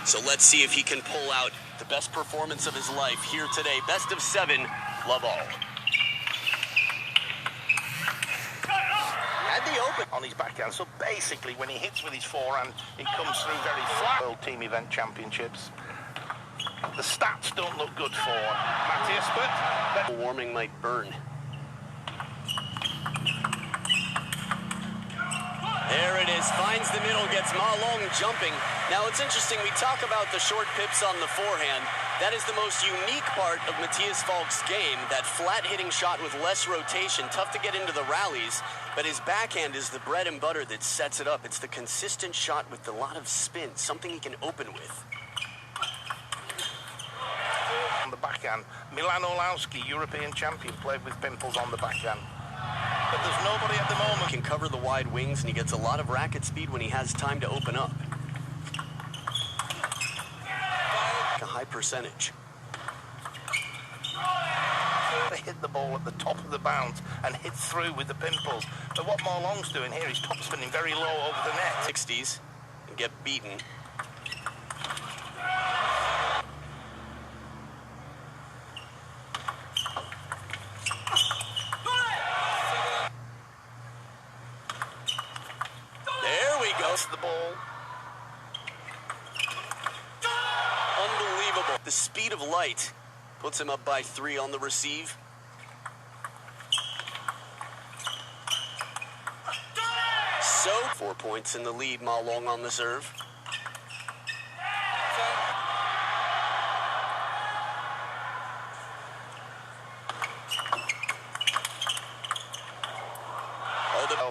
So let's see if he can pull out the best performance of his life here today. Best of 7, love all. And the open on his backhand. So basically, when he hits with his forehand, it comes through very flat. World Team Event Championships. The stats don't look good for Matthias, but Warming might burn. There it is, finds the middle, gets Ma Long jumping. Now it's interesting, we talk about the short pips on the forehand. That is the most unique part of Matthias Falk's game, that flat hitting shot with less rotation, tough to get into the rallies, but his backhand is the bread and butter that sets it up. It's the consistent shot with a lot of spin, something he can open with. On the backhand, Milan Orlowski, European champion, played with pimples on the backhand. But there's nobody at the moment. He can cover the wide wings, and he gets a lot of racket speed when he has time to open up. A high percentage. They hit the ball at the top of the bounce and hit through with the pimples. But what Ma Long's doing here is top spinning very low over the net. 60s and get beaten. The ball. Unbelievable. The speed of light puts him up by 3 on the receive. So 4 points in the lead, Ma Long on the serve.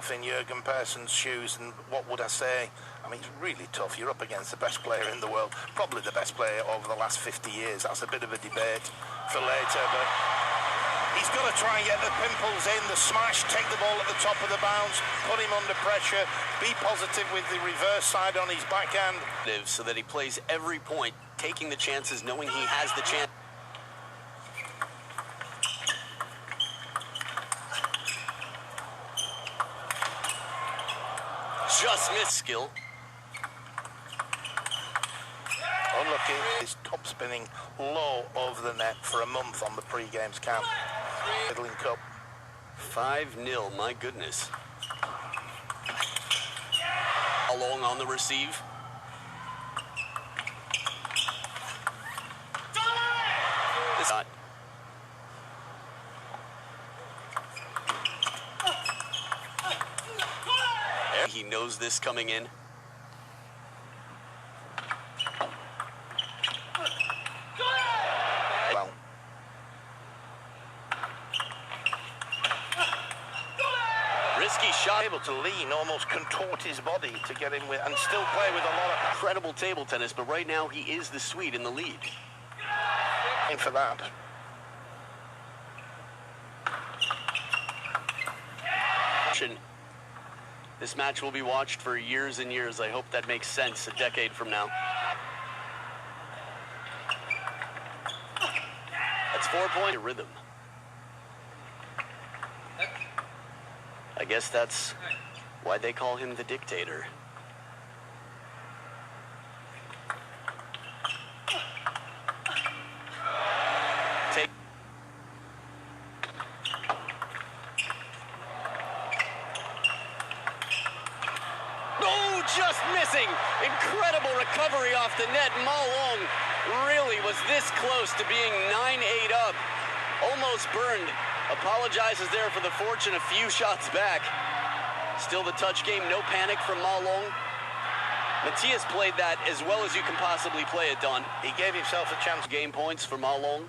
In Jurgen Persson's shoes, and what would I say? I mean, it's really tough. You're up against the best player in the world, probably the best player over the last 50 years. That's a bit of a debate for later, but he's got to try and get the pimples in, the smash, take the ball at the top of the bounce, put him under pressure, be positive with the reverse side on his backhand. So that he plays every point, taking the chances, knowing he has the chance. Just missed skill. Unlucky. He's top spinning low over the net for a month on the pre-games camp. Middling Cup. 5-0, my goodness. Long on the receive. This shot. He knows this coming in. Well. Risky shot. Able to lean, almost contort his body to get in with, and still play with a lot of incredible table tennis, but right now he is the Swede in the lead. In for that. This match will be watched for years and years. I hope that makes sense a decade from now. That's 4-point rhythm. I guess that's why they call him the dictator. Just missing. Incredible recovery off the net. Ma Long really was this close to being 9-8 up. Almost burned. Apologizes there for the fortune a few shots back. Still the touch game. No panic from Ma Long. Matthias played that as well as you can possibly play it, Don. He gave himself a chance. Game points for Ma Long.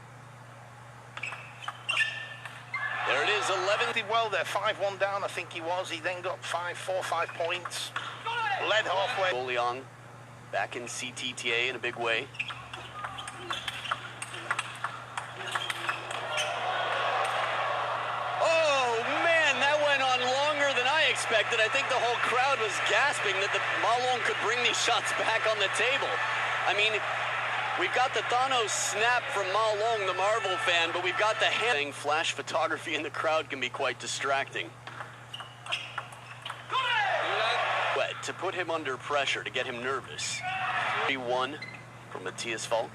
There it is, 11. Did well there, 5-1 down, I think he was. He then got 4-5 points. Led halfway. Boliang back in CTTA in a big way. Oh, man, that went on longer than I expected. I think the whole crowd was gasping that the Ma Long could bring these shots back on the table. I mean, we've got the Thanos snap from Ma Long, the Marvel fan, but we've got the hand. Flash photography in the crowd can be quite distracting. To put him under pressure, to get him nervous. 3-1, from Matthias Falk.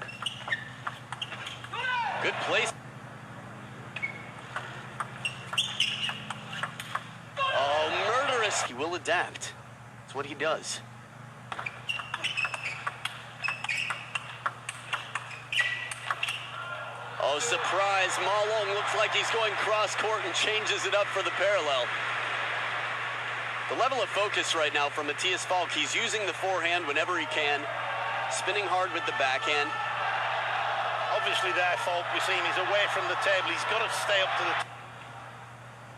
Good place. Oh, murderous. He will adapt. That's what he does. Oh, surprise. Malong looks like he's going cross-court and changes it up for the parallel. The level of focus right now from Matthias Falk, he's using the forehand whenever he can, spinning hard with the backhand. Obviously there, Falk, we see him, he's away from the table. He's got to stay up to the...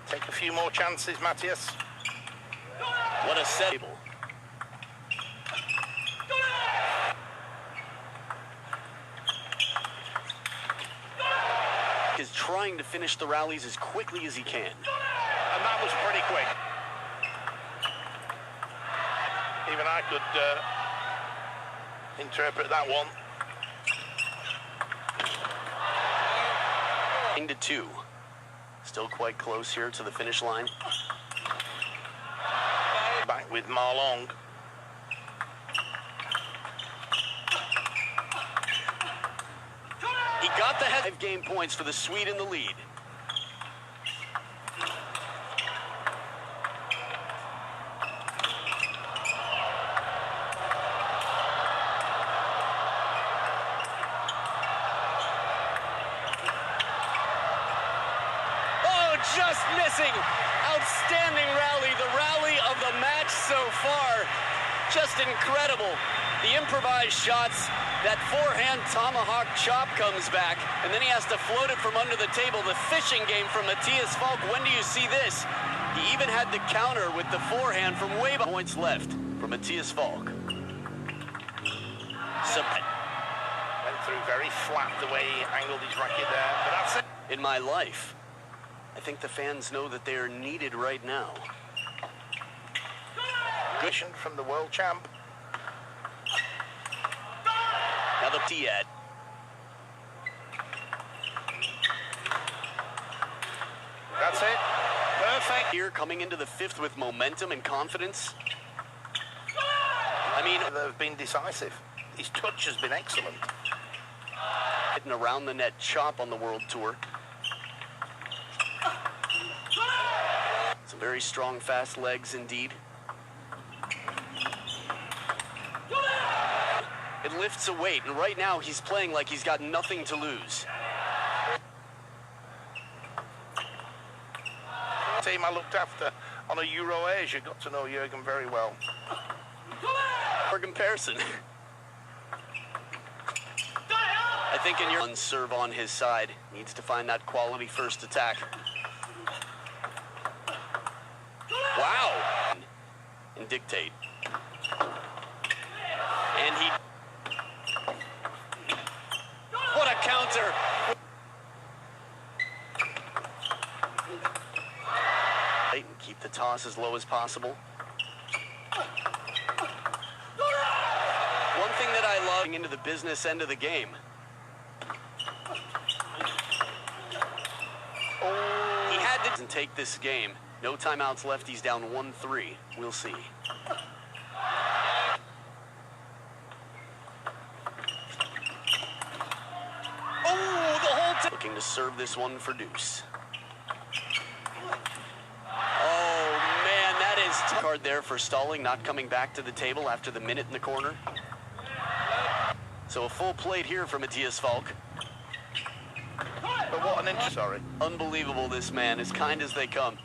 Take a few more chances, Matthias. What a set. Is trying to finish the rallies as quickly as he can. And that was pretty quick. Even I could interpret that one. 9-2. Still quite close here to the finish line. Back with Malong. He got the head. 5 game points for the Swede in the lead. Just missing. Outstanding rally. The rally of the match so far. Just incredible. The improvised shots. That forehand tomahawk chop comes back, and then he has to float it from under the table. The fishing game from Matthias Falk. When do you see this? He even had the counter with the forehand from way back. Points left for Matthias Falk. Went through very flat the way he angled his racket there, but that's it. In my life, I think the fans know that they are needed right now. Good from the world champ. Now the MATTIAS. That's it. Perfect. Here coming into the 5th with momentum and confidence. I mean, they've been decisive. His touch has been excellent. Hitting around the net chop on the World Tour. Some very strong, fast legs indeed. It lifts a weight, and right now he's playing like he's got nothing to lose. Team I looked after on a Euro Asia, got to know Jürgen very well. For comparison, I think in your serve on his side needs to find that quality first attack. Wow! And dictate. And he... What a counter! And keep the toss as low as possible. One thing that I love into the business end of the game. He had to take this game. No timeouts left. He's down 1-3. We'll see. Oh, the whole time. Looking to serve this one for deuce. Oh, man, that is tough. Card there for stalling, not coming back to the table after the minute in the corner. So a full plate here for Matthias Falk. But what an sorry. Unbelievable, this man, as kind as they come.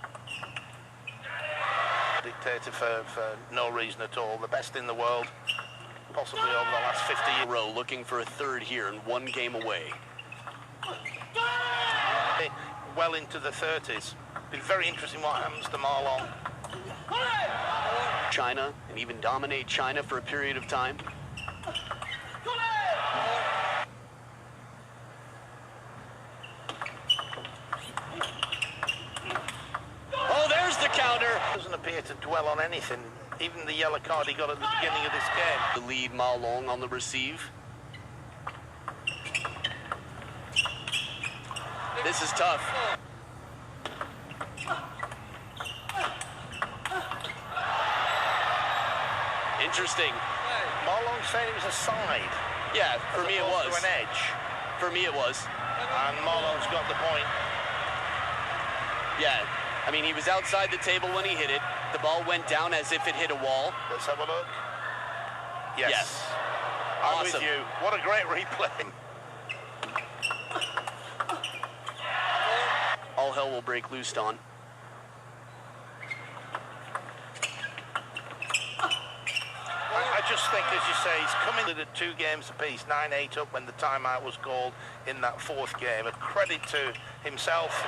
Dictator for no reason at all. The best in the world, possibly over the last 50 years. Row looking for a third here and 1 game away. Well into the 30s. Been very interesting what happens to Marlon. China, and even dominate China for a period of time. Oh, there's the counter. Doesn't appear to dwell on anything. Even the yellow card he got at the beginning of this game. The lead, Ma Long on the receive. This is tough. Interesting. Marlon saying it was a side. Yeah, for me it was. To an edge. For me it was. And Marlon's got the point. Yeah, I mean, he was outside the table when he hit it. The ball went down as if it hit a wall. Let's have a look. Yes. I'm Awesome. with you. What a great replay. All hell will break loose, Don. I just think, as you say, he's coming to the 2 games apiece, 9-8 up when the timeout was called in that 4th game. A credit to himself.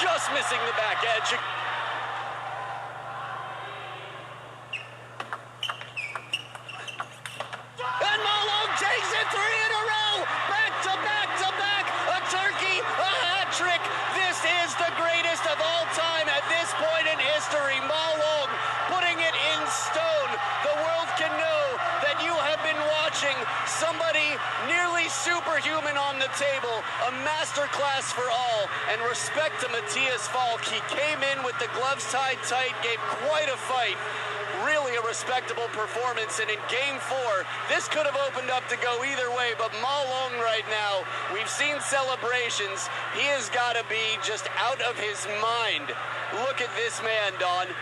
Just missing the back edge. And Malone takes it 3 in a row. Back to back to back. A turkey, a hat trick. This is the greatest of all time at this point in history. Malone putting it in stone. The world can know that you have been watching somebody nearly superhuman on the table. A masterclass for all. And respect to Matthias Falk. He came in with the gloves tied tight, gave quite a fight. Really a respectable performance, and in Game 4, this could have opened up to go either way, but Malone right now, we've seen celebrations. He has got to be just out of his mind. Look at this man, Don.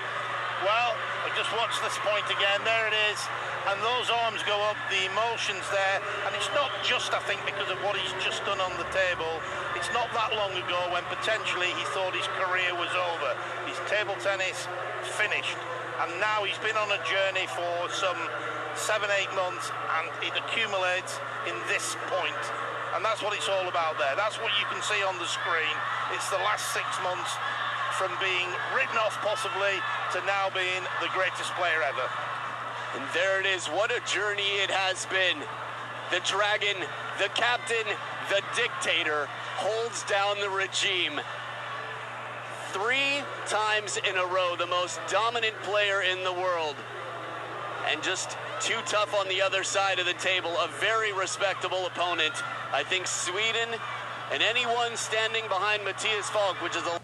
Well, I just watched this point again. There it is. And those arms go up, the emotions there. And it's not just, I think, because of what he's just done on the table. It's not that long ago when potentially he thought his career was over. His table tennis finished. And now he's been on a journey for some 7-8 months, and it accumulates in this point. And that's what it's all about there. That's what you can see on the screen. It's the last 6 months from being written off possibly to now being the greatest player ever. And there it is. What a journey it has been. The dragon, the captain, the dictator holds down the regime. 3 times in a row, the most dominant player in the world. And just too tough on the other side of the table. A very respectable opponent. I think Sweden and anyone standing behind Matthias Falk, which is a